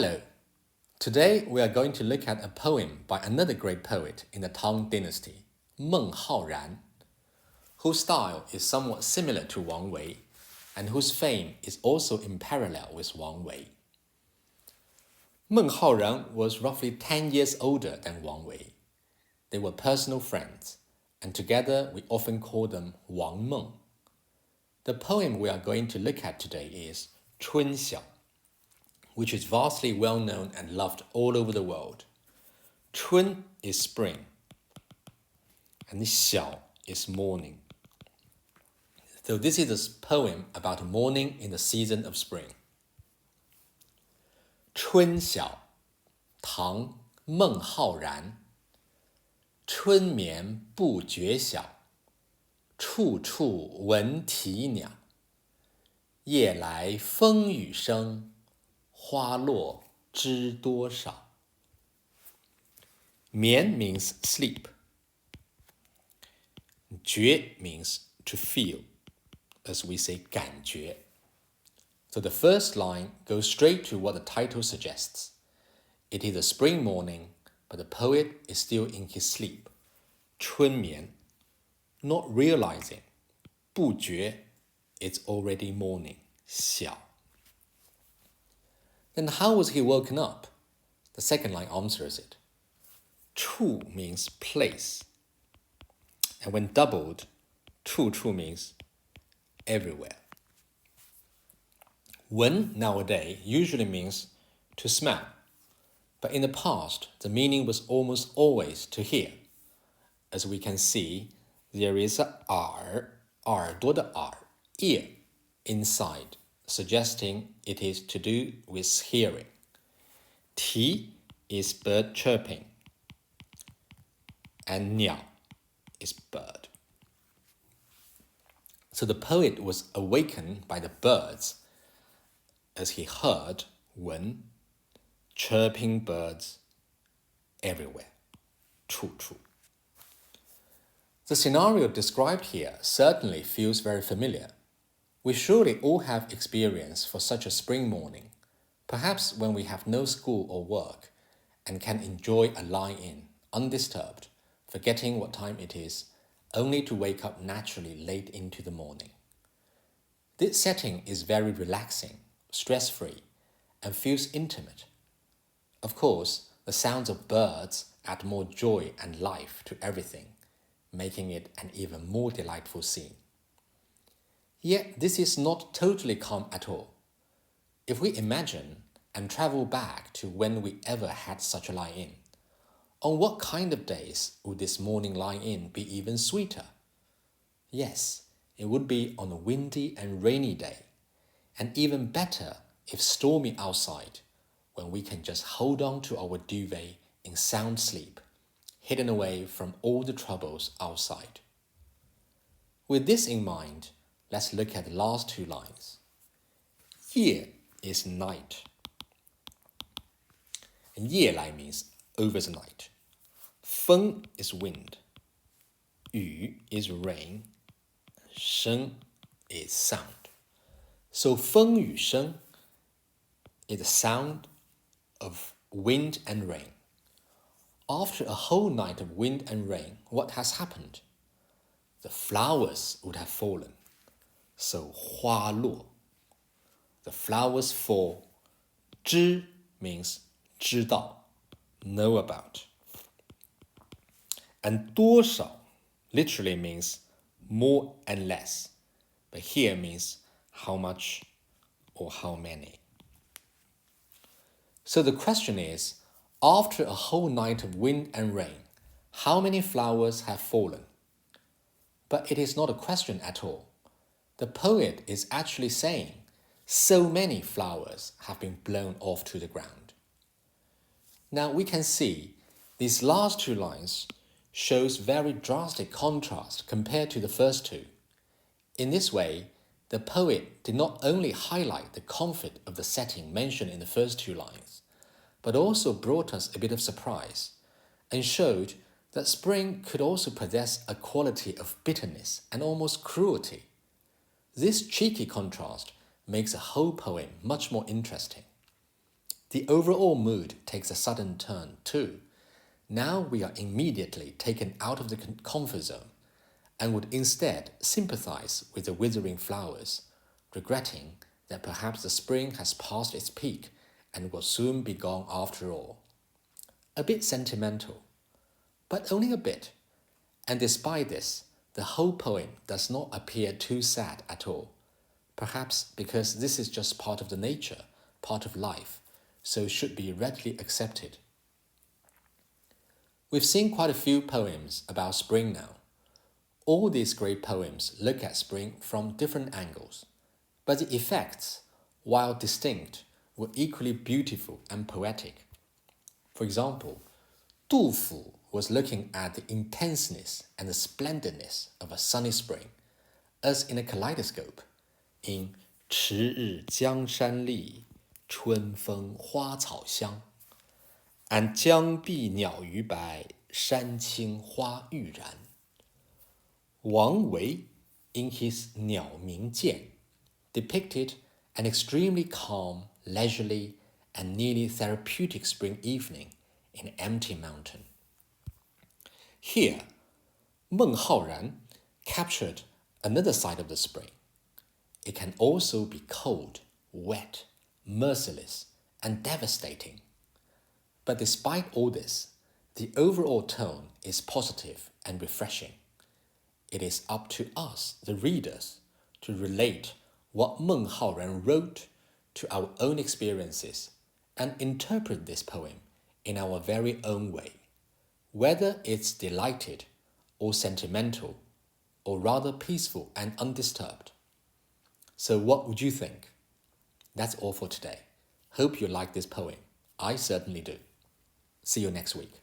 Hello. Today we are going to look at a poem by another great poet in the Tang Dynasty, Meng Haoran, whose style is somewhat similar to Wang Wei and whose fame is also in parallel with Wang Wei. Meng Haoran was roughly 10 years older than Wang Wei. They were personal friends, and together we often call them Wang Meng. The poem we are going to look at today is Chun Xiao, which is vastly well known and loved all over the world. Chun is spring, and Xiao is morning. So this is a poem about morning in the season of spring. 春晓，唐，孟浩然。春眠不觉晓，处处闻啼鸟。夜来风雨声，花落知多少。眠 means sleep. 觉 means to feel, as we say 感觉. So the first line goes straight to what the title suggests. It is a spring morning, but the poet is still in his sleep. 春眠, not realizing. 不觉, it's already morning. 晓. Then how was he woken up? The second line answers it. 处 means place. And when doubled, 处 means everywhere. Wen nowadays usually means to smell, but in the past the meaning was almost always to hear. As we can see, there is a 耳朵的耳 ear inside, suggesting it is to do with hearing. 啼 is bird chirping, and 鸟 is bird. So the poet was awakened by the birds as he heard wen, chirping birds everywhere. 处处. The scenario described here certainly feels very familiar. We surely all have experience for such a spring morning, perhaps when we have no school or work and can enjoy a lie-in undisturbed, forgetting what time it is, only to wake up naturally late into the morning. This setting is very relaxing, stress-free, and feels intimate. Of course, the sounds of birds add more joy and life to everything, making it an even more delightful scene. Yet this is not totally calm at all. If we imagine and travel back to when we ever had such a lie-in, on what kind of days would this morning lie-in be even sweeter? Yes, it would be on a windy and rainy day, and even better if stormy outside, when we can just hold on to our duvet in sound sleep, hidden away from all the troubles outside. With this in mind, let's look at the last two lines. 夜 is night. And 夜来 means over the night. 风 is wind. 雨 is rain. 声 is sound. So 风雨声 is the sound of wind and rain. After a whole night of wind and rain, what has happened? The flowers would have fallen. So 花落. The flowers fall. 知 means 知道, know about. And 多少 literally means more and less, but here means how much or how many. So the question is, after a whole night of wind and rain, how many flowers have fallen? But it is not a question at all. The poet is actually saying, so many flowers have been blown off to the ground. Now we can see these last two lines shows very drastic contrast compared to the first two. In this way, the poet did not only highlight the comfort of the setting mentioned in the first two lines, but also brought us a bit of surprise and showed that spring could also possess a quality of bitterness and almost cruelty. This cheeky contrast makes the whole poem much more interesting. The overall mood takes a sudden turn too. Now we are immediately taken out of the comfort zone and would instead sympathize with the withering flowers, regretting that perhaps the spring has passed its peak and will soon be gone after all. A bit sentimental, but only a bit, and despite this, the whole poem does not appear too sad at all, perhaps because this is just part of the nature, part of life, so should be readily accepted. We've seen quite a few poems about spring now. All these great poems look at spring from different angles, but the effects, while distinct, were equally beautiful and poetic. For example, Du Fu was looking at the intenseness and the splendidness of a sunny spring, as in a kaleidoscope, in 迟日江山丽，春风花草香 and 江碧鸟鱼白，山青花欲燃. Wang Wei, in his 鸟鸣涧, depicted an extremely calm, leisurely, and nearly therapeutic spring evening in an empty mountain. Here, Meng Haoran captured another side of the spring. It can also be cold, wet, merciless, and devastating. But despite all this, the overall tone is positive and refreshing. It is up to us, the readers, to relate what Meng Haoran wrote to our own experiences and interpret this poem in our very own way, whether it's delighted or sentimental, or rather peaceful and undisturbed. So what would you think? That's all for today. Hope you like this poem. I certainly do. See you next week.